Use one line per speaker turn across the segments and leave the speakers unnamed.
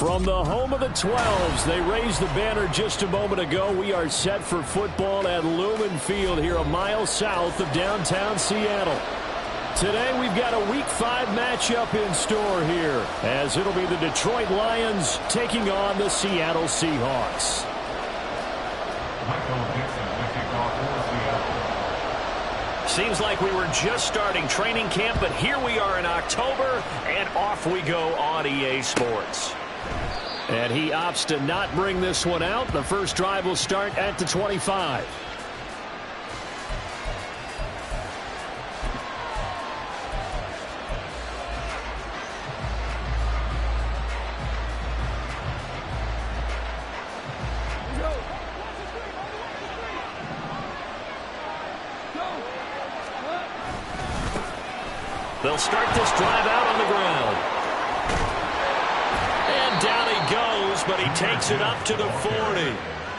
From the home of the 12s, they raised the banner just a moment ago. We are set for football at Lumen Field here a mile south of downtown Seattle. Today we've got a Week 5 matchup in store here, as it'll be the Detroit Lions taking on the Seattle Seahawks. Seems like we were just starting training camp, but here we are in October, and off we go on EA Sports. And he opts to not bring this one out. The first drive will start at the 25. They'll start this drive out on the ground. And down he goes, but he takes it up to the 40.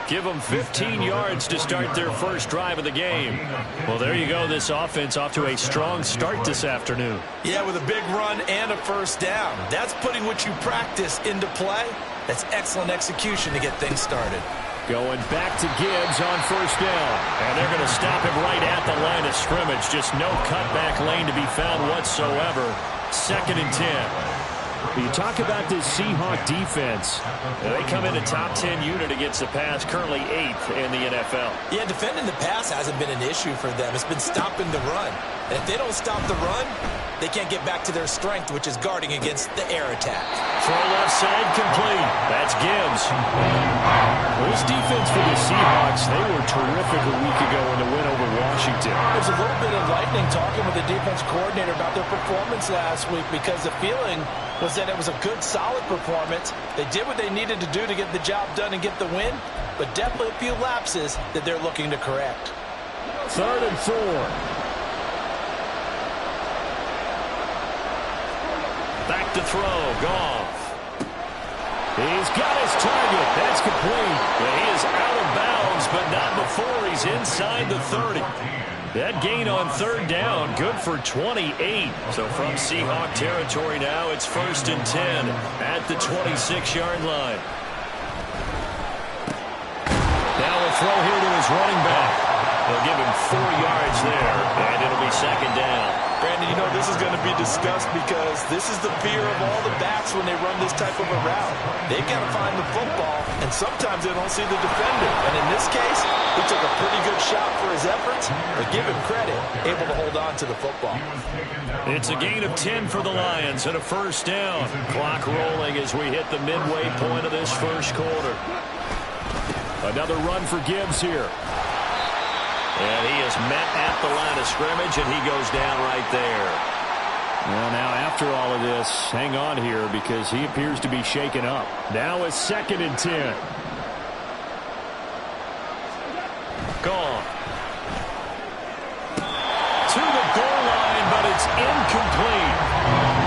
Give them 15 yards to start their first drive of the game. Well, there you go. This offense off to a strong start this afternoon.
Yeah, with a big run and a first down. That's putting what you practice into play. That's excellent execution to get things started.
Going back to Gibbs on first down. And they're going to stop him right at the line of scrimmage. Just no cutback lane to be found whatsoever. 2nd and 10. You talk about this Seahawk defense. They come in a top 10 unit against the pass, currently 8th in the NFL.
Yeah, defending the pass hasn't been an issue for them. It's been stopping the run. And if they don't stop the run, they can't get back to their strength, which is guarding against the air attack.
Throw left side complete. That's Gibbs. This defense for the Seahawks, they were terrific a week ago in the win over Washington.
There's a little bit of enlightening talking with the defense coordinator about their performance last week, because the feeling was that it was a good, solid performance. They did what they needed to do to get the job done and get the win, but definitely a few lapses that they're looking to correct.
3rd and 4. Back to throw. Goff. He's got his target. That's complete. But he is out of bounds, but not before he's inside the 30. That gain on 3rd down, good for 28. So from Seahawk territory now, it's 1st and 10 at the 26-yard line. Now a throw here to his running back. They'll give him 4 yards there, and it'll be 2nd down.
Brandon, you know this is going to be discussed because this is the fear of all the backs when they run this type of a route. They've got to find the football, and sometimes they don't see the defender. And in this case, he took a pretty good shot for his efforts, but give him credit, able to hold on to the football.
It's a gain of 10 for the Lions and a 1st down. Clock rolling as we hit the midway point of this first quarter. Another run for Gibbs here. And he is met at the line of scrimmage, and he goes down right there. Well, now after all of this, hang on here because he appears to be shaken up. Now it's 2nd and 10. Gone. To the goal line, but it's incomplete.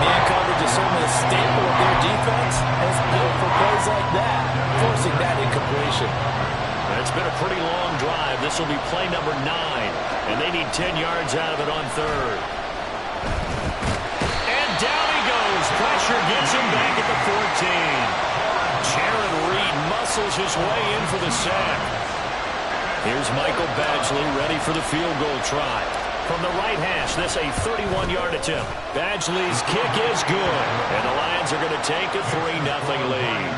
Man coverage is certainly a staple of their defense, and it's built for plays like that, forcing that incompletion.
It's been a pretty long drive. This will be play number 9, and they need 10 yards out of it on 3rd. And down he goes. Pressure gets him back at the 14. Jaron Reed muscles his way in for the sack. Here's Michael Badgley ready for the field goal try. From the right hash, this a 31-yard attempt. Badgley's kick is good, and the Lions are going to take a 3-0 lead.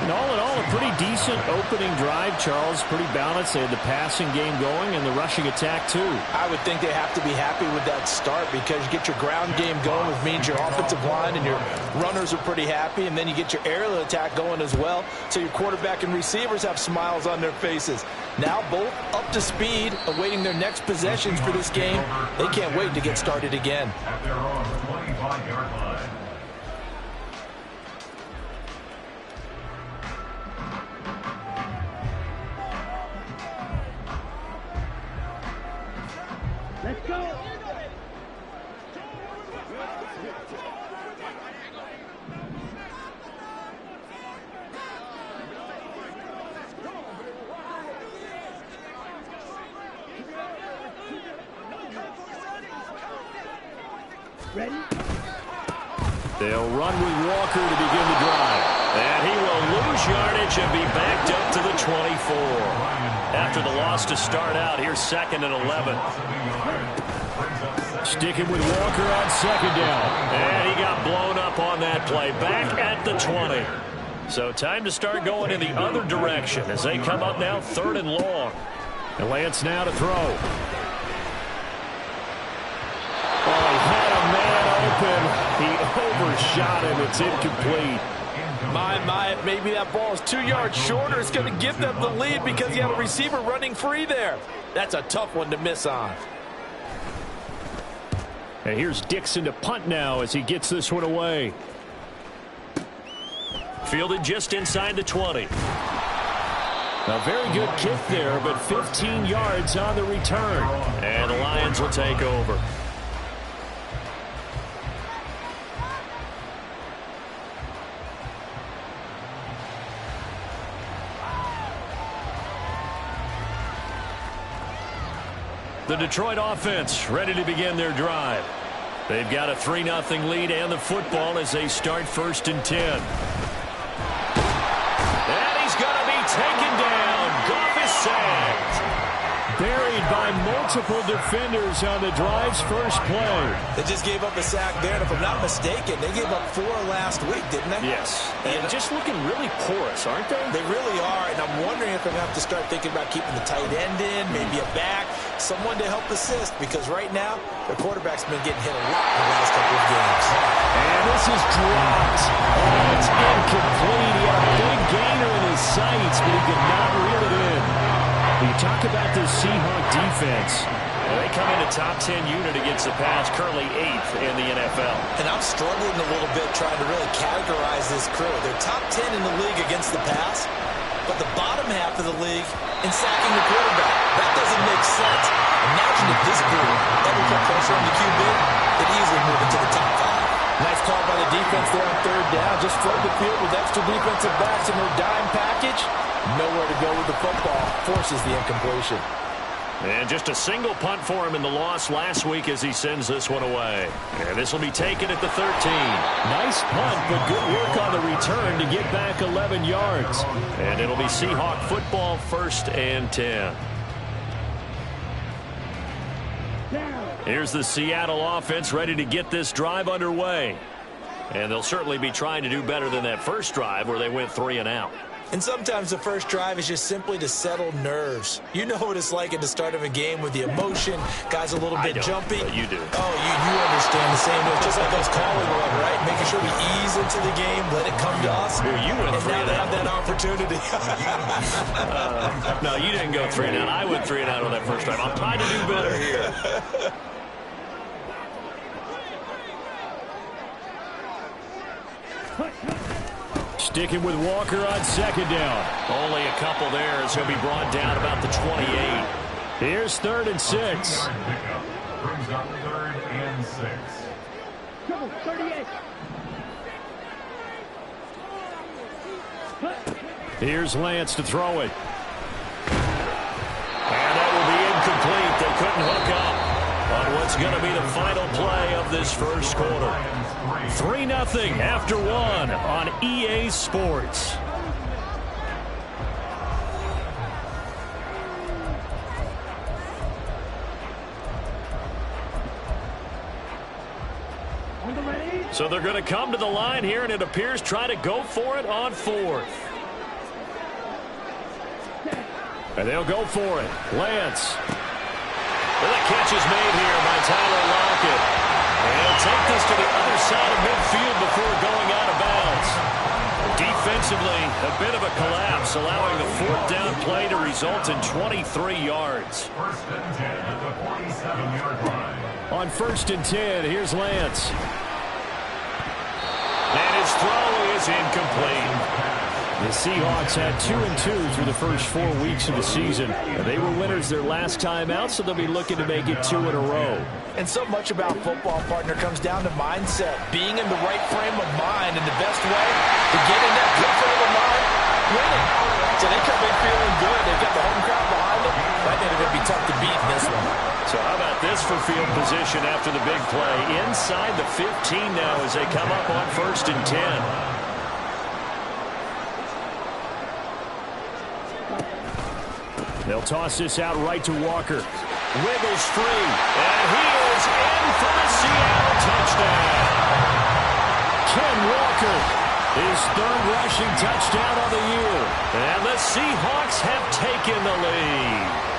And all in all, a pretty decent opening drive, Charles. Pretty balanced. They had the passing game going and the rushing attack, too.
I would think they have to be happy with that start because you get your ground game going, which means your offensive line and your runners are pretty happy, and then you get your aerial attack going as well, so your quarterback and receivers have smiles on their faces. Now both up to speed, awaiting their next possessions for this game. They can't wait to get started again.
At their own 25-yard line.
Let's go. Ready? They'll run with Walker to begin the drive. And should be backed up to the 24. After the loss to start out, here's 2nd and 11.
Sticking with Walker on 2nd down.
And he got blown up on that play. Back at the 20. So time to start going in the other direction as they come up now 3rd and long.
And Lance now to throw. Oh, he had a man open. He overshot him. It's incomplete.
My, maybe that ball is 2 yards shorter. It's going to give them the lead because you have a receiver running free there. That's a tough one to miss on.
And here's Dixon to punt now as he gets this one away.
Fielded just inside the 20.
A very good kick there, but 15 yards on the return.
And the Lions will take over. The Detroit offense ready to begin their drive. They've got a 3-0 lead and the football as they start 1st and 10. And he's going to be taken down. Goff is sacked.
Buried by multiple defenders on the drive's first play.
They just gave up a sack there, and if I'm not mistaken, they gave up 4 last week, didn't they?
Yes. And just looking really porous, aren't they?
They really are, and I'm wondering if they're going to have to start thinking about keeping the tight end in, maybe a back, someone to help assist, because right now, their quarterback's been getting hit a lot in the last couple of games.
And this is dropped. Oh, it's incomplete. He had a big gainer in his sights, but he could not reel it in. You talk about this Seahawk defense.
Well, they come in a top 10 unit against the pass, currently 8th in the NFL.
And I'm struggling a little bit trying to really categorize this crew. They're top 10 in the league against the pass, but the bottom half of the league in sacking the quarterback. That doesn't make sense. Imagine if this group ever put pressure on the QB, they'd easily move into the top 5.
Nice call by the defense there on 3rd down. Just flood the field with extra defensive backs in their dime package. Nowhere to go with the football. Forces the incompletion.
And just a single punt for him in the loss last week as he sends this one away. And this will be taken at the 13.
Nice punt, but good work on the return to get back 11 yards.
And it'll be Seahawk football 1st and 10. Here's the Seattle offense ready to get this drive underway. And they'll certainly be trying to do better than that first drive where they went 3 and out.
And sometimes the first drive is just simply to settle nerves. You know what it's like at the start of a game with the emotion. Guys a little bit jumpy.
But you do.
Oh, you understand the same way. Just like us calling one, right? Making sure we ease into the game, let it come to us.
Well, you went
and
3
now
and
they
out.
have that opportunity.
No, you didn't go 3 and out. I went 3 and out on that first drive. I'm trying to do better here.
Sticking with Walker on 2nd down.
Only a couple there as he'll be brought down about the 28.
Here's 3rd and 6.
Brings up 3rd and 6.
Double 38.
Here's Lance to throw it.
And that will be incomplete. They couldn't hook up on what's going to be the final play of this first quarter.
3-0 after 1 on EA Sports.
So they're going to come to the line here, and it appears try to go for it on 4th.
And they'll go for it. Lance.
Well, the catch is made here by Tyler Lockett. And he'll take this to the other side of midfield before going out of bounds. Defensively, a bit of a collapse, allowing the 4th down play to result in 23 yards.
1st and 10 at the 47-yard line.
On 1st and 10, here's Lance.
And his throw is incomplete.
The Seahawks had 2-2 through the first 4 weeks of the season. They were winners their last time out, so they'll be looking to make it 2 in a row.
And so much about football, partner, comes down to mindset. Being in the right frame of mind, and the best way to get in that good frame of mind, winning. So they come in feeling good. They've got the home crowd behind them. I think they're going to be tough to beat in this one.
So how about this for field position after the big play? Inside the 15 now as they come up on 1st and 10.
They'll toss this out right to Walker.
Wiggles free, and he is in for the Seattle touchdown.
Ken Walker, his third rushing touchdown of the year.
And the Seahawks have taken the lead.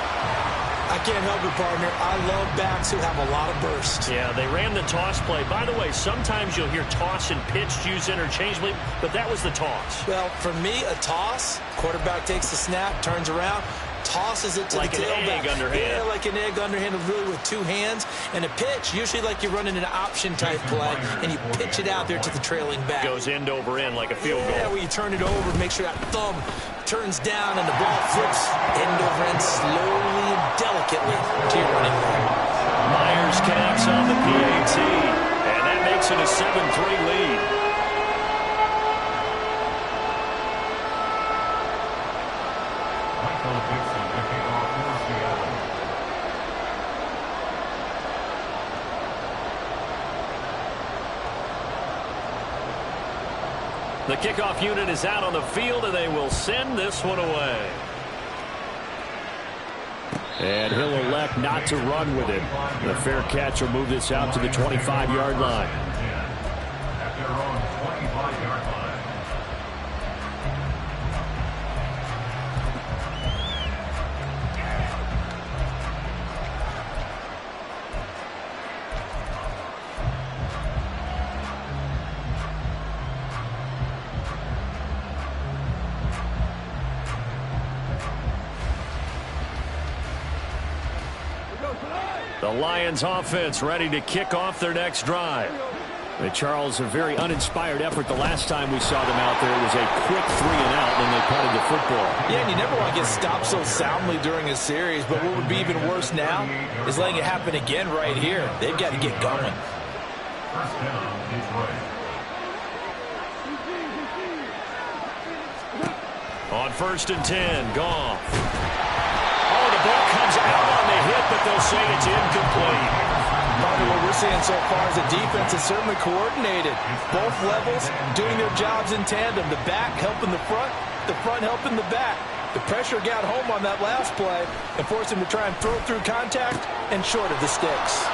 I can't help it, partner. I love backs who have a lot of burst.
Yeah, they ran the toss play. By the way, sometimes you'll hear toss and pitch used interchangeably, but that was the toss.
Well, for me, a toss, quarterback takes the snap, turns around, tosses it to
like
the tailback.
Like an egg underhand.
Yeah, like an egg underhanded, really with two hands. And a pitch, usually like you're running an option-type play, and you pitch it out there to the trailing back.
Goes end over end like a field goal.
Yeah, where you turn it over, make sure that thumb turns down, and the ball flips end over end slowly and delicately to your running back.
Myers connects on the PAT, and that makes it a 7-3 lead. The kickoff unit is out on the field, and they will send this one away.
And he'll elect not to run with it. The fair catch will move this out to the 25-yard line.
At their own 25-yard line.
The Lions offense ready to kick off their next drive.
And Charles, a very uninspired effort the last time we saw them out there. It was a quick 3-and-out when they punted the football.
Yeah, and you never want to get stopped so soundly during a series, but what would be even worse now is letting it happen again right here. They've got to get going.
First down, Detroit.
On 1st and 10, Goff. Oh, the ball comes out on the hit, but they'll say it's incomplete.
Probably what we're seeing so far is the defense is certainly coordinated. Both levels doing their jobs in tandem. The back helping the front helping the back. The pressure got home on that last play and forced him to try and throw through contact and short of the sticks.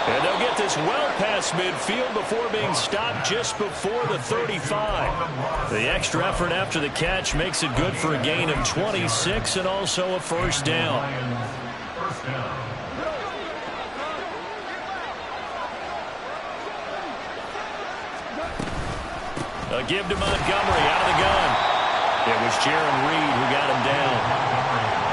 And they'll get this well past midfield before being stopped just before the 35. The extra effort after the catch makes it good for a gain of 26 and also a first down.
First down.
A give to Montgomery out of the gun. It was Jaron Reed who got him down.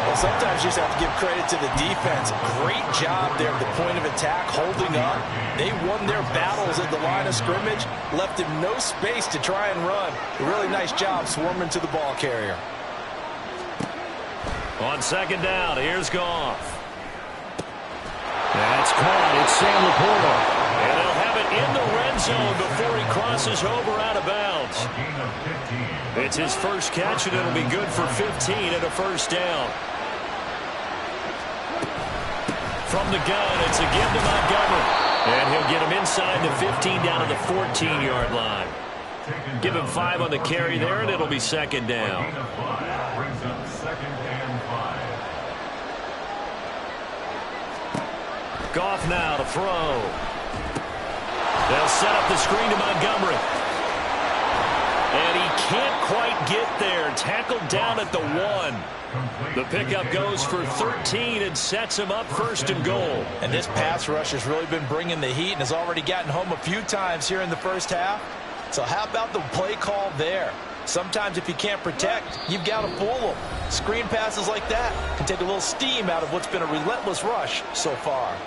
Well, sometimes you just have to give credit to the defense. Great job there at the point of attack, holding up. They won their battles at the line of scrimmage, left him no space to try and run. A really nice job swarming to the ball carrier.
On 2nd down, here's Goff.
That's caught. It's Sam Laporta.
And they'll have it in the red zone before he crosses over out of bounds.
A gain of 15.
It's his first catch, and it'll be good for 15 and a first down. From the gun, it's a give to Montgomery. And he'll get him inside the 15 down to the 14-yard line. Give him 5 on the carry there, and it'll be 2nd down.
Gain of 5 brings up 2nd and 5.
Goff now to throw. They'll set up the screen to Montgomery. And he can't quite get there. Tackled down at the 1. The pickup goes for 13 and sets him up 1st and goal.
And this pass rush has really been bringing the heat and has already gotten home a few times here in the first half. So how about the play call there? Sometimes if you can't protect, you've got to fool them. Screen passes like that can take a little steam out of what's been a relentless rush so far.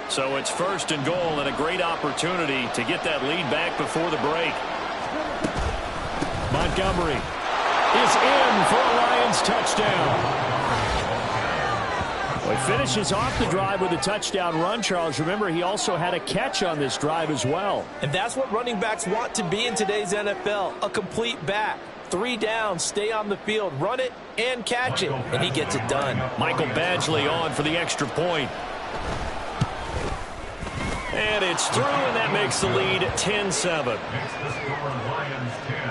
So it's 1st and goal and a great opportunity to get that lead back before the break.
Montgomery is in for a Lions touchdown. Well, he finishes off the drive with a touchdown run, Charles. Remember, he also had a catch on this drive as well.
And that's what running backs want to be in today's NFL, a complete back. 3 downs, stay on the field, run it, and catch it, and he gets it done.
Michael Badgley on for the extra point. And it's through, and that makes the lead 10-7.
Makes the score Lions 10,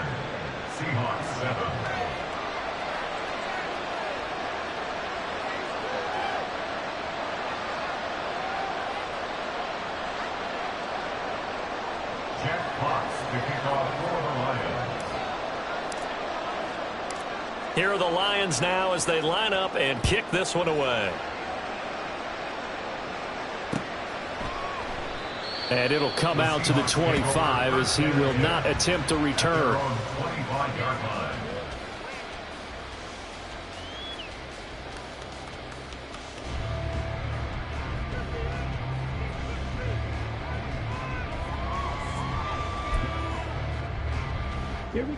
Seahawks 7. Jack Fox to kick off for the Lions.
Here are the Lions now as they line up and kick this one away.
And it'll come out to the 25 as he will not attempt to return.
25-yard line.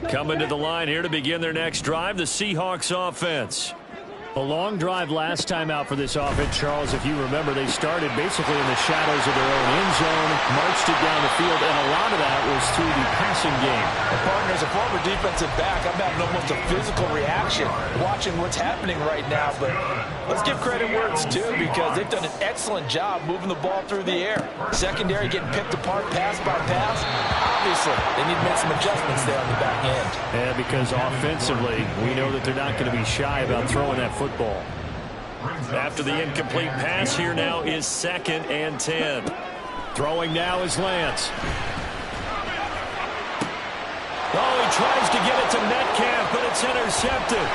Coming to the line here to begin their next drive, the Seahawks offense.
A long drive last time out for this offense, Charles. If you remember, they started basically in the shadows of their own end zone, marched it down the field, and a lot of that was through the passing game.
And partner, as a former defensive back, I'm having almost a physical reaction watching what's happening right now. But let's give credit where it's due because they've done an excellent job moving the ball through the air. Secondary getting picked apart pass by pass. Obviously, they need to make some adjustments there on the back end.
Yeah, because offensively, we know that they're not going to be shy about throwing that football.
After the incomplete pass, here now is 2nd and 10.
Throwing now is Lance.
Oh, he tries to get it to Metcalf, but it's intercepted.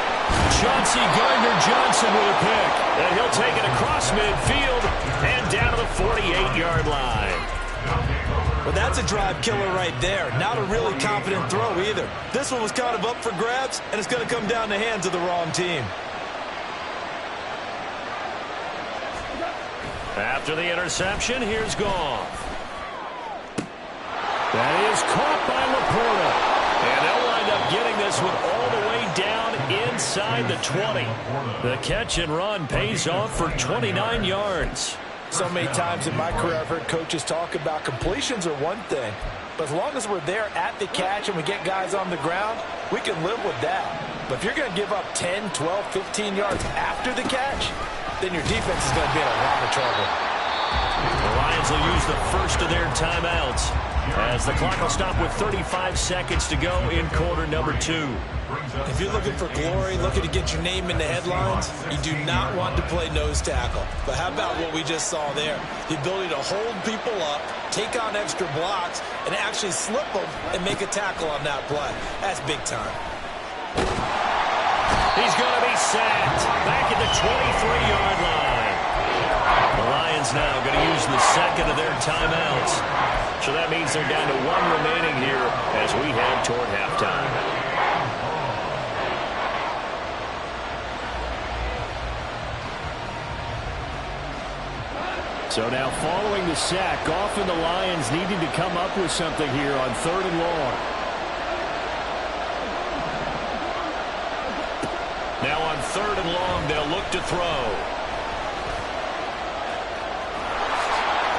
Chauncey Gardner-Johnson with a pick. And he'll take it across midfield and down to the 48-yard line.
Well, that's a drive killer right there. Not a really confident throw either. This one was kind of up for grabs, and it's going to come down the hands of the wrong team.
After the interception, here's Goff. That is caught by Laporta. And they'll wind up getting this one all the way down inside the 20. The catch and run pays off for 29 yards.
So many times in my career I've heard coaches talk about completions are one thing, but as long as we're there at the catch and we get guys on the ground, we can live with that. But if you're going to give up 10, 12, 15 yards after the catch, then your defense is going to be in a lot of trouble.
The Lions will use the first of their timeouts as the clock will stop with 35 seconds to go in quarter number 2.
If you're looking for glory, looking to get your name in the headlines, you do not want to play nose tackle. But how about what we just saw there? The ability to hold people up, take on extra blocks, and actually slip them and make a tackle on that play. That's big time.
He's going to be sacked back at the 23-yard line. The Lions now going to use the second of their timeouts. So that means they're down to 1 remaining here as we head toward halftime.
So now following the sack, Goff and the Lions needing to come up with something here on 3rd and long.
Now on 3rd and long, they'll look to throw.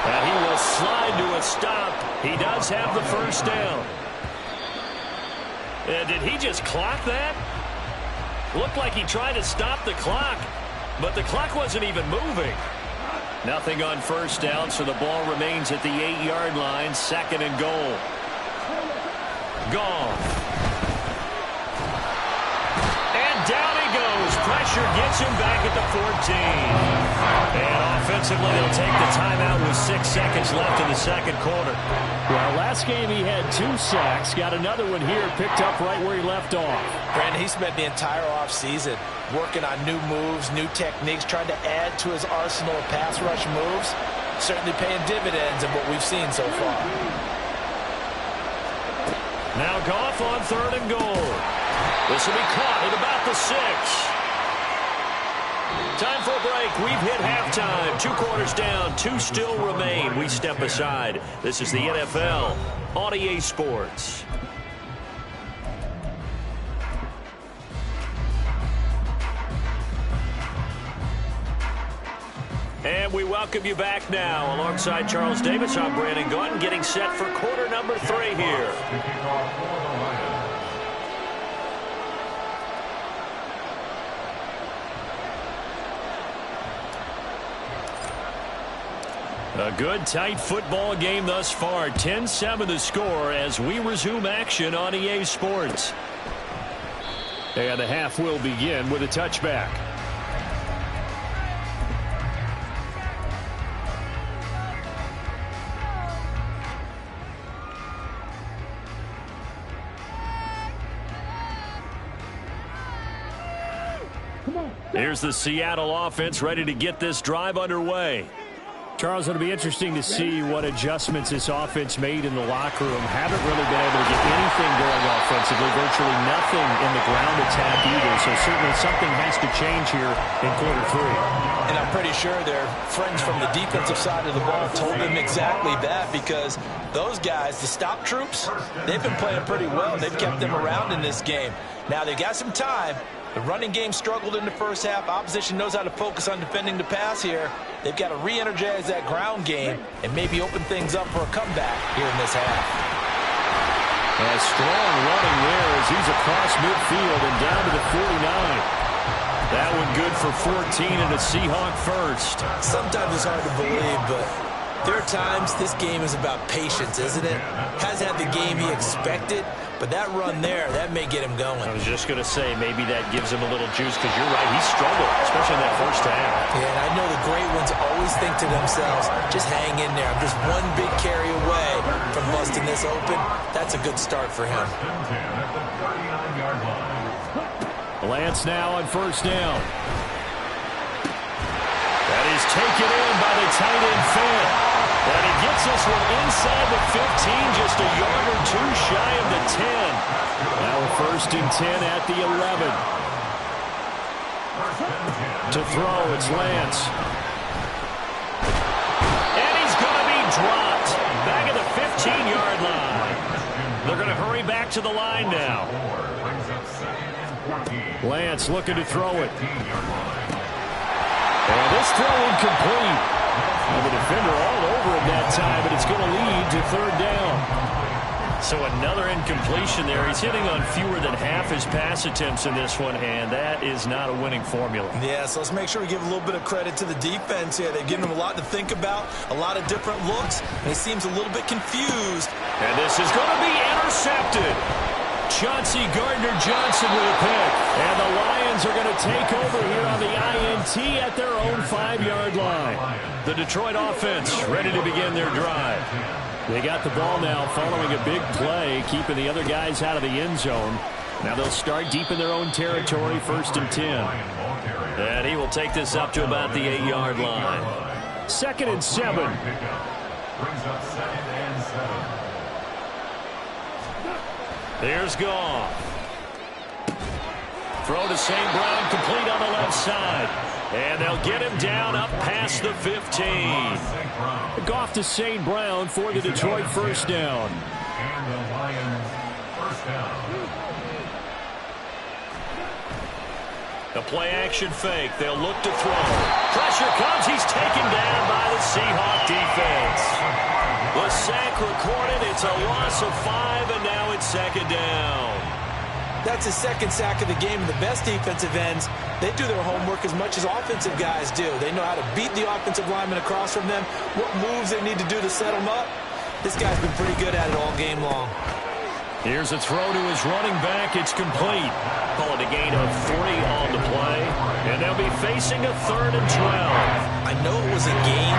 And he will slide to a stop. He does have the first down. And did he just clock that? Looked like he tried to stop the clock, but the clock wasn't even moving. Nothing on first down, so the ball remains at the 8-yard line, 2nd and goal. Goff. Down he goes. Pressure gets him back at the 14. And offensively, they'll take the timeout with 6 seconds left in the second quarter.
Well, last game he had 2 sacks. Got another one here, picked up right where he left off.
Brandon, he spent the entire offseason working on new moves, new techniques, trying to add to his arsenal of pass rush moves. Certainly paying dividends in what we've seen so far.
Now Goff on 3rd and goal. This will be caught at about the 6. Time for a break. We've hit halftime. 2 quarters down. 2 still remain. We step aside. This is the NFL on EA Sports. And we welcome you back now. Alongside Charles Davis, I'm Brandon Gaudin, getting set for quarter number 3 here. A good, tight football game thus far. 10-7 the score as we resume action on EA Sports.
And the half will begin with a touchback. Here's the Seattle offense ready to get this drive underway. Charles, it'll be interesting to see what adjustments this offense made in the locker room. Haven't really been able to get anything going offensively, virtually nothing in the ground attack either. So certainly something has to change here in quarter three.
And I'm pretty sure their friends from the defensive side of the ball told them exactly that, because those guys, the stop troops, they've been playing pretty well. They've kept them around in this game. Now they got some time. The running game struggled in the first half. Opposition knows how to focus on defending the pass here. They've got to re-energize that ground game and maybe open things up for a comeback here in this half.
A strong running there as he's across midfield and down to the 49. That one good for 14 and a Seahawk first.
Sometimes it's hard to believe, but there are times this game is about patience, isn't it? Hasn't had the game he expected, but that run there, that may get him going.
I was just going to say, maybe that gives him a little juice, because you're right, he struggled, especially in that first half.
Yeah, and I know the great ones always think to themselves, just hang in there. I'm just one big carry away from busting this open. That's a good start for him.
Lance now on first down. That is taken in by the tight end Finn. And he gets this one inside the 15, just a yard or two shy of the 10. Now a first and 10 at the 11. To throw, it's Lance. And he's going to be dropped. Back at the 15-yard line. They're going to hurry back to the line now. Lance looking to throw it. And this throw incomplete. And the defender all over him that time, but it's going to lead to third down. So another incompletion there. He's hitting on fewer than half his pass attempts in this one, and that is not a winning formula.
Yeah, so let's make sure we give a little bit of credit to the defense here. They've given him a lot to think about, a lot of different looks, and he seems a little bit confused.
And this is going to be intercepted. Chauncey Gardner-Johnson with a pick. And the Lions are going to take over here on the INT at their own 5-yard line. The Detroit offense ready to begin their drive. They got the ball now following a big play, keeping the other guys out of the end zone. Now they'll start deep in their own territory, first and 10.
And he will take this up to about the 8-yard line.
Second and 7.
Brings up second and 7.
There's Goff. Throw to St. Brown, complete on the left side. And they'll get him down up past the 15.
Goff to St. Brown for the Detroit first down.
And the Lions first down.
The play-action fake. They'll look to throw. Pressure comes. He's taken down by the Seahawk defense. The sack recorded. It's a loss of 5, and now it's second down.
That's his second sack of the game, and the best defensive ends, they do their homework as much as offensive guys do. They know how to beat the offensive lineman across from them, what moves they need to do to set them up. This guy's been pretty good at it all game long.
Here's a throw to his running back. It's complete. Call it a gain of 3 on the play. And they'll be facing a 3rd and 12.
I know it was a gain,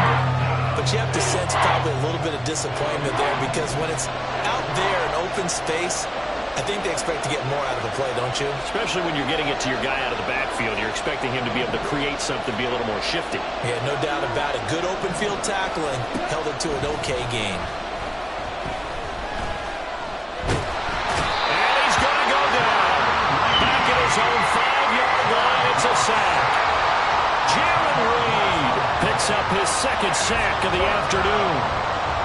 but you have to sense probably a little bit of disappointment there, because when it's out there in open space, I think they expect to get more out of the play, don't you?
Especially when you're getting it to your guy out of the backfield. You're expecting him to be able to create something, be a little more shifty.
Yeah, no doubt about it. Good open field tackling held it to an okay gain.
And he's going to go down. Back at his own 5-yard line. It's a sack. Jaron Reed picks up his second sack of the afternoon.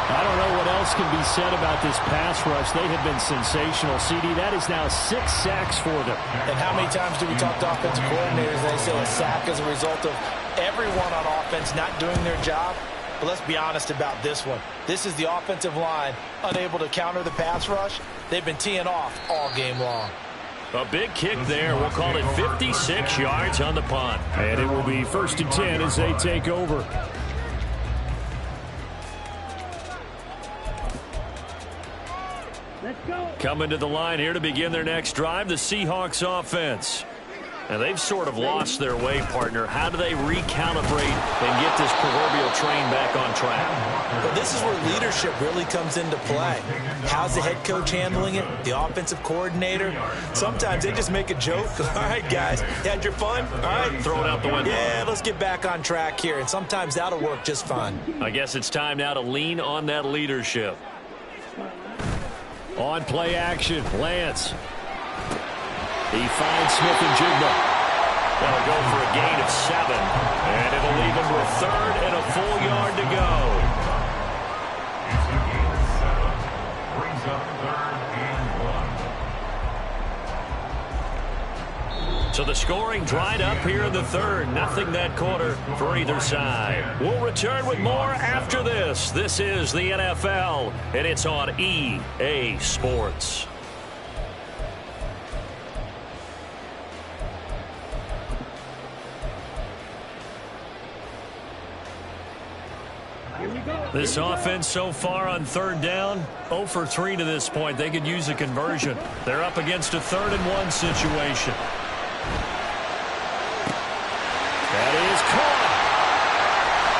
I don't know what else can be said about this pass rush. They have been sensational. CD, that is now 6 sacks for them.
And how many times do we talk to offensive coordinators? They say a sack is a result of everyone on offense not doing their job. But let's be honest about this one. This is the offensive line unable to counter the pass rush. They've been teeing off all game long.
A big kick there. We'll call it 56 yards on the punt.
And it will be first and 10 as they take over.
Let's go.
Coming to the line here to begin their next drive, the Seahawks offense. And they've sort of lost their way, partner. How do they recalibrate and get this proverbial train back on track?
Well, this is where leadership really comes into play. How's the head coach handling it? The offensive coordinator? Sometimes they just make a joke. All right, guys, had your fun? All right.
Throw it out the window.
Yeah, let's get back on track here. And sometimes that'll work just fine.
I guess it's time now to lean on that leadership. On play action, Lance. He finds Smith and Jigba. They'll go for a gain of 7. And it'll leave him with 3rd and a full yard to go.
It's a gain of 7. Brings up 3rd and 1.
So the scoring dried up here in the 3rd. Nothing that quarter for either side. We'll return with more after this. This is the NFL, and it's on EA Sports. This offense so far on 3rd down, 0 for 3 to this point. They could use a conversion. They're up against a 3rd and 1 situation. That is caught.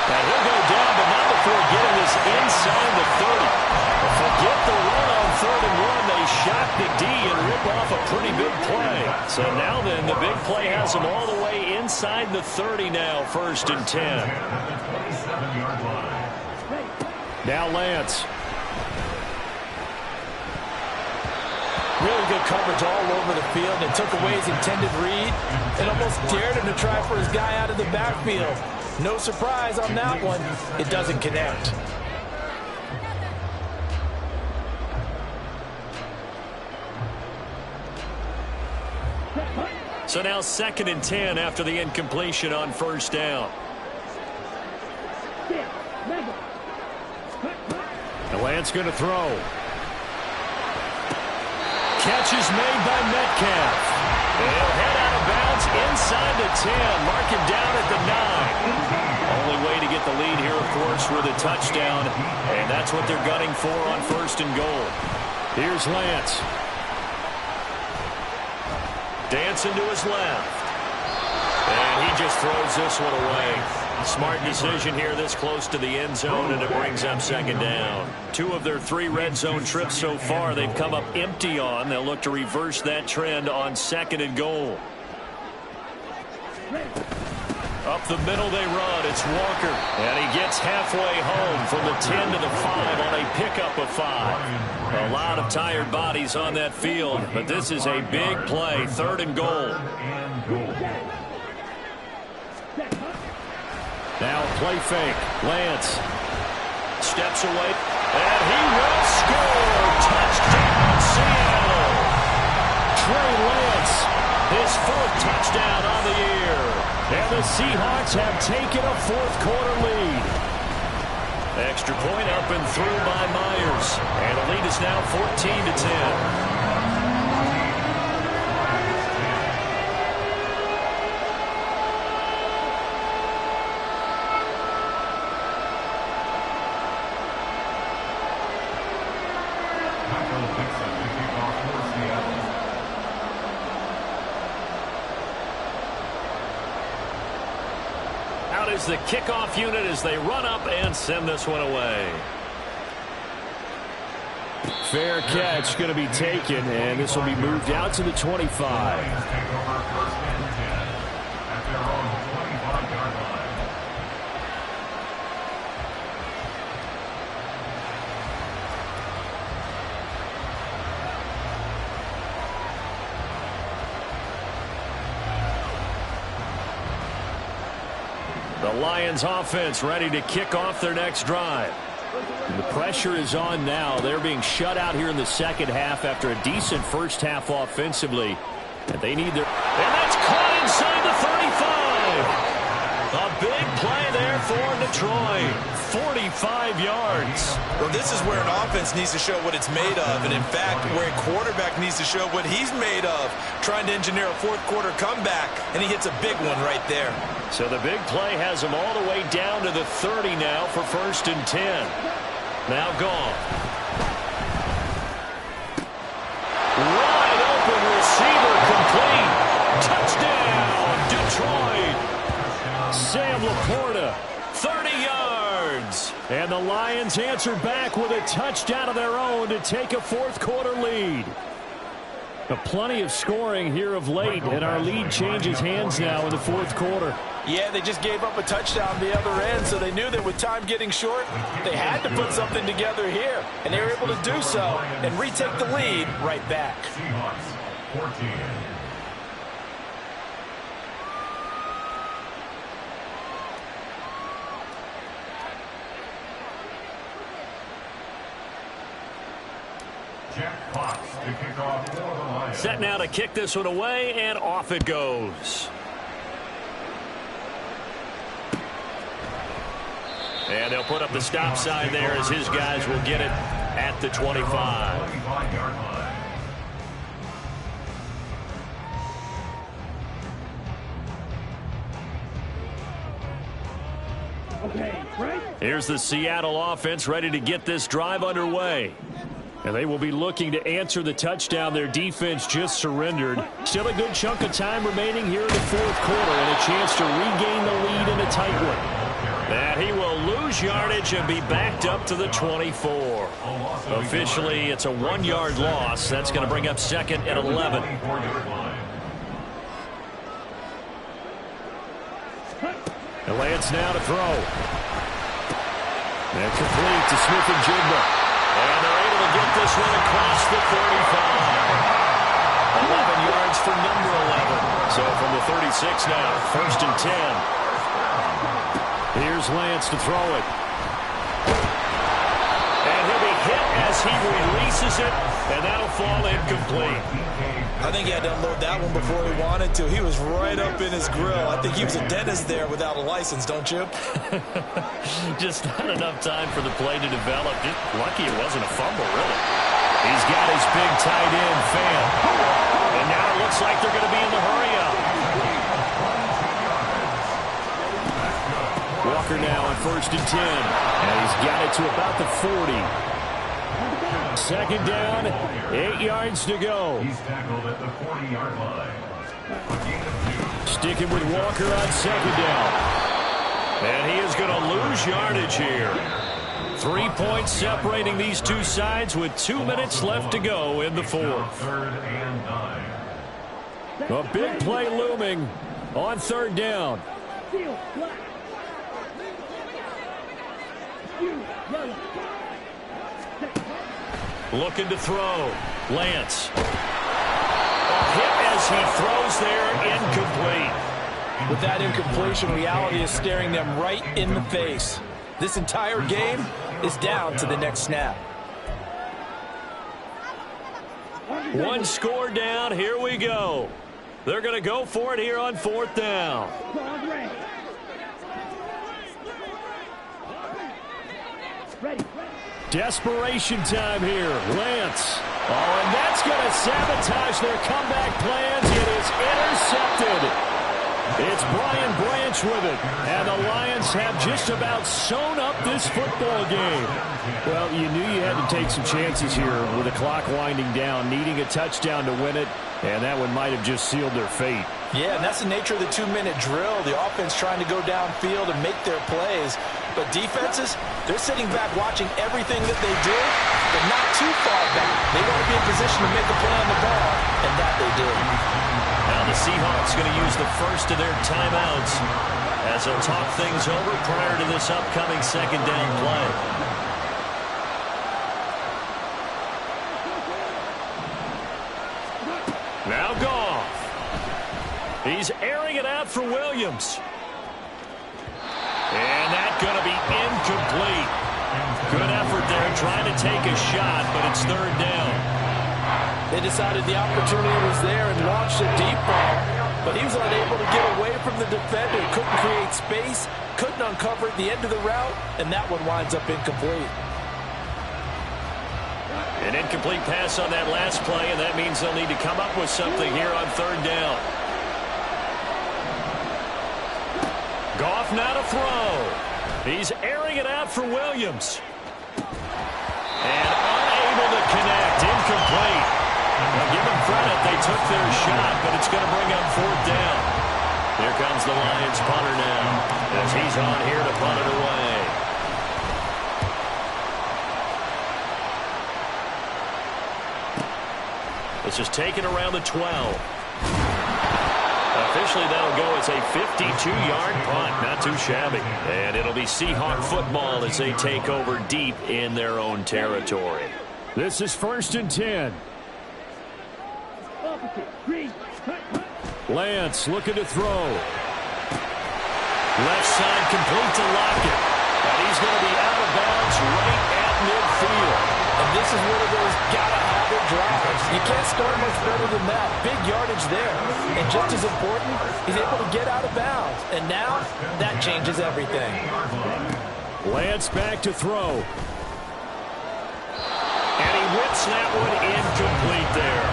Now he'll go down, but not before getting this inside the 30. Forget the run on 3rd and 1. They shock the D and rip off a pretty big play. So now then, the big play has them all the way inside the 30 now, 1st and 10. Now Lance.
Really good coverage all over the field. It took away his intended read and almost dared him to try for his guy out of the backfield. No surprise on that one. It doesn't connect.
So now 2nd and 10 after the incompletion on 1st down. And Lance going to throw. Catch is made by Metcalf. He'll head out of bounds inside the 10. Mark him down at the 9. Only way to get the lead here, of course, with a touchdown. And that's what they're gunning for on 1st and goal. Here's Lance. Dancing to his left. And he just throws this one away. Smart decision here this close to the end zone, and it brings up 2nd down. 2 of their 3 red zone trips so far they've come up empty on. They'll look to reverse that trend on 2nd and goal. Up the middle they run. It's Walker. And he gets halfway home from the 10 to the 5 on a pickup of 5. A lot of tired bodies on that field, but this is a big play. 3rd and goal. Now play fake. Lance steps away, and he will score. Touchdown, Seattle. Trey Lance, his 4th touchdown on the year. And the Seahawks have taken a 4th quarter lead. Extra point up and through by Myers. And the lead is now 14-10. Out is the kickoff unit as they run up and send this one away. Fair catch going to be taken, and this will be moved out to the 25. The Lions offense ready to kick off their next drive. The pressure is on now. They're being shut out here in the 2nd half after a decent 1st half offensively. And they need their... And that's caught inside the 35. A big play there for Detroit. 45 yards.
Well, this is where an offense needs to show what it's made of. And, in fact, where a quarterback needs to show what he's made of. Trying to engineer a 4th quarter comeback. And he hits a big one right there.
So the big play has them all the way down to the 30 now for 1st and 10. Now gone. Sam Laporta. 30 yards. And the Lions answer back with a touchdown of their own to take a fourth-quarter lead. Plenty of scoring here of late, and our lead changes hands now in the fourth quarter.
Yeah, they just gave up a touchdown on the other end, so they knew that with time getting short, they had to put something together here. And they were able to do so and retake the lead right back.
Seahawks, 14. Jack Fox to kick off for the Lions.
Set now to kick this one away, and off it goes. And they'll put up the stop sign there as his guys will get it at the 25.
25-yard line.
Okay, right?
Here's the Seattle offense ready to get this drive underway. And they will be looking to answer the touchdown their defense just surrendered. Still a good chunk of time remaining here in the fourth quarter and a chance to regain the lead in a tight one. And he will lose yardage and be backed up to the 24. Officially, it's a 1-yard loss. That's going to bring up second and 11. And Lance now to throw. And complete to Smith-Njigba. And they're able to get this one across the 45. 11 yards for number 11. So from the 36 now, first and 10. Here's Lance to throw it. And he'll be hit as he releases it, and that'll fall incomplete.
I think he had to unload that one before he wanted to. He was right up in his grill. I think he was a dentist there without a license, don't you?
Just not enough time for the play to develop. Just lucky it wasn't a fumble, really. He's got his big tight end, Fan. And now it looks like they're going to be in the hurry-up. Walker now on first and 10. And he's got it to about the 40. Second down, 8 yards to go.
He's tackled at the 40-yard line.
Sticking with Walker on second down. And he is going to lose yardage here. 3 points separating these two sides with 2 minutes left to go in the fourth.
Third and 9.
A big play looming on third down. Looking to throw. Lance. A hit as he throws there, incomplete.
With that incompletion, reality is staring them right in the face. This entire game is down to the next snap.
One score down. Here we go. They're going to go for it here on fourth down.
Ready.
Desperation time here. Lance. Oh, and that's going to sabotage their comeback plans. It is intercepted. It's Brian Branch with it. And the Lions have just about sewn up this football game. Well, you knew you had to take some chances here with the clock winding down, needing a touchdown to win it. And that one might have just sealed their fate.
Yeah, and that's the nature of the 2-minute drill. The offense trying to go downfield and make their plays. But defenses, they're sitting back watching everything that they do, but not too far back. They want to be in position to make a play on the ball, and that they did.
Now the Seahawks going to use the first of their timeouts as they'll talk things over prior to this upcoming second down play. Now Goff. He's airing it out for Williams. And that's going to be incomplete. Good effort there trying to take a shot, but it's third down.
They decided the opportunity was there and launched a deep ball, but he was unable to get away from the defender. Couldn't create space, couldn't uncover the end of the route, and that one winds up incomplete.
An incomplete pass on that last play, and that means they'll need to come up with something here on third down. Goff now to throw. He's airing it out for Williams. And unable to connect. Incomplete. Now give them credit. They took their shot, but it's going to bring up fourth down. Here comes the Lions punter now.
as he's on here to punt it away. This is taken around the 12. Officially, that'll go as a 52-yard punt. Not too shabby. And it'll be Seahawk football as they take over deep in their own territory.
This is 1st and 10. Lance looking to throw.
Left side complete to Lockett. And he's going to be out of bounds right at midfield.
And this is one of those gotta-have-it drives. You can't score much better than that. Big yardage there. And just as important, he's able to get out of bounds. And now, that changes everything.
Lance back to throw.
And he whips that one incomplete there.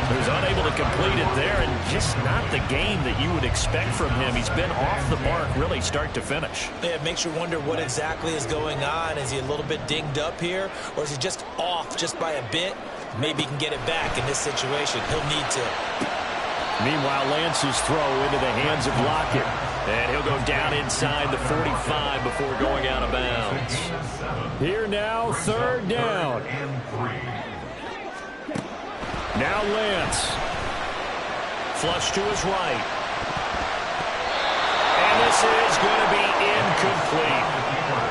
He was unable to complete it there, and just not the game that you would expect from him. He's been off the mark really start to finish.
Yeah, it makes you wonder what exactly is going on. Is he a little bit dinged up here, or is he just off just by a bit? Maybe he can get it back in this situation. He'll need to.
Meanwhile, Lance's throw into the hands of Lockett.
And he'll go down inside the 45 before going out of bounds.
Here now, 3rd down. Now Lance.
Flush to his right. And this is going to be incomplete.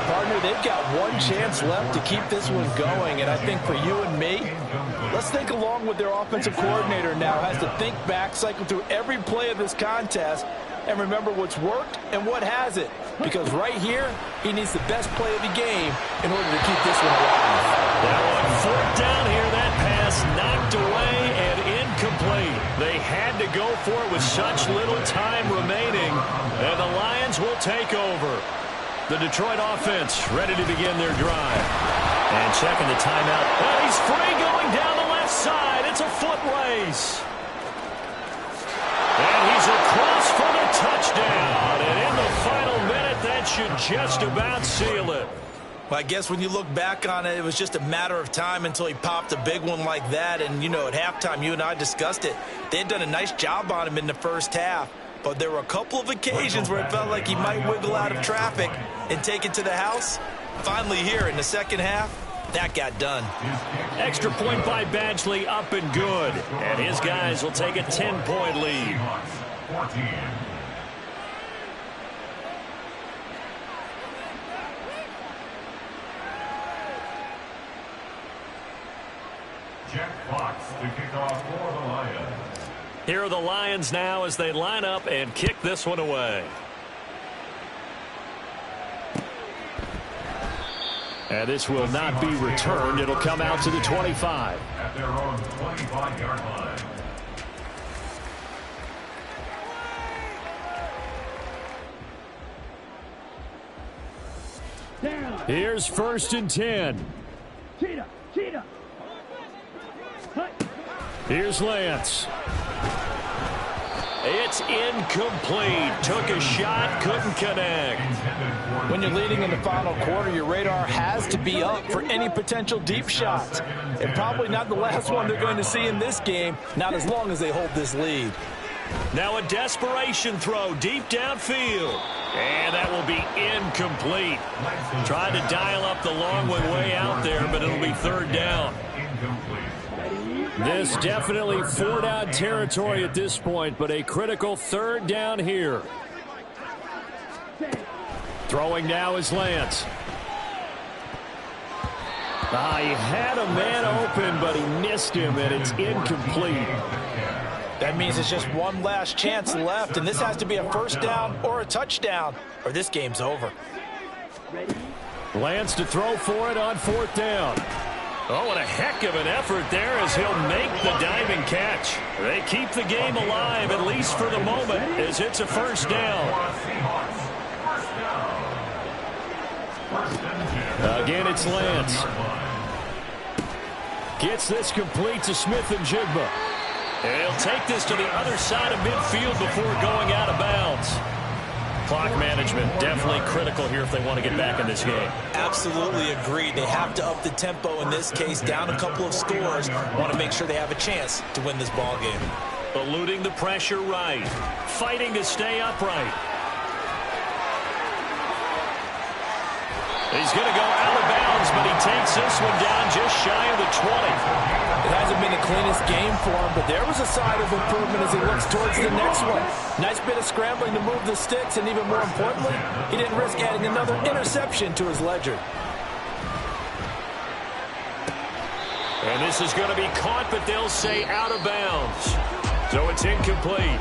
Partner, they've got one chance left to keep this one going, and I think for you and me, let's think along with their offensive coordinator now. Has to think back, cycle through every play of this contest, and remember what's worked and what hasn't. Because right here, he needs the best play of the game in order to keep this one alive.
That one 4th down here. That pass knocked away and incomplete. They had to go for it with such little time remaining. And the Lions will take over. The Detroit offense ready to begin their drive. And checking the timeout. And he's free going down the left side. It's a foot race. And he's across for the touchdown. And in the final minute, that should just about seal it.
Well, I guess when you look back on it, it was just a matter of time until he popped a big one like that. And, you know, at halftime, you and I discussed it. They had done a nice job on him in the first half. But there were a couple of occasions where it felt like he might wiggle out of traffic and take it to the house. Finally here in the second half, that got done.
Extra point by Badgley, up and good. And his guys will take a 10-point lead.
14. Jack Fox to kick off for the Lions.
Here are the Lions now as they line up and kick this one away.
And this will not be returned. It'll come out to the 25.
At their own 25-yard line.
Here's 1st and 10.
Cheetah, cheetah.
Here's Lance.
It's incomplete. Took a shot, couldn't connect.
When you're leading in the final quarter, your radar has to be up for any potential deep shots. And probably not the last one they're going to see in this game, not as long as they hold this lead.
Now a desperation throw deep downfield. And that will be incomplete. Tried to dial up the long one way out there, but it'll be 3rd down.
This definitely 4-down territory at this point, but a critical 3rd down here. Throwing now is Lance. He had a man open, but he missed him, and it's incomplete.
That means it's just one last chance left, and this has to be a 1st down or a touchdown, or this game's over.
Lance to throw for it on 4th down.
Oh, what a heck of an effort there as he'll make the diving catch. They keep the game alive, at least for the moment, as it's a 1st down.
Again, it's Lance. Gets this complete to Smith and Jigba.
And he'll take this to the other side of midfield before going out of bounds. Clock management definitely critical here if they want to get back in this game.
Absolutely agreed. They have to up the tempo in this case, down a couple of scores. Want to make sure they have a chance to win this ball game.
Eluding the pressure right. Fighting to stay upright.
He's going to go out of bounds, but he takes this one down just shy of the 20.
It hasn't been the cleanest game for him, but there was a sign of improvement as he looks towards the next one. Nice bit of scrambling to move the sticks, and even more importantly, he didn't risk adding another interception to his ledger.
And this is going to be caught, but they'll say out of bounds. So it's incomplete.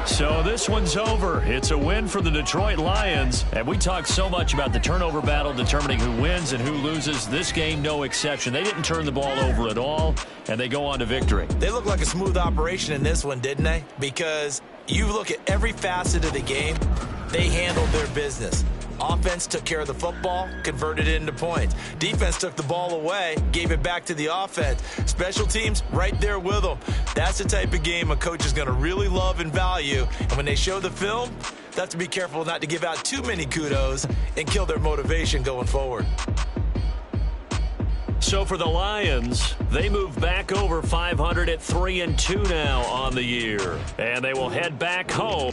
So this one's over. It's a win for the Detroit Lions. And we talked so much about the turnover battle determining who wins and who loses. This game, no exception. They didn't turn the ball over at all, and they go on to victory.
They look like a smooth operation in this one, didn't they? Because you look at every facet of the game, they handled their business. Offense took care of the football, converted it into points. Defense took the ball away, gave it back to the offense. Special teams, right there with them. That's the type of game a coach is going to really love and value. And when they show the film, they have to be careful not to give out too many kudos and kill their motivation going forward.
So for the Lions, they move back over 500 at 3-2 now on the year. And they will head back home.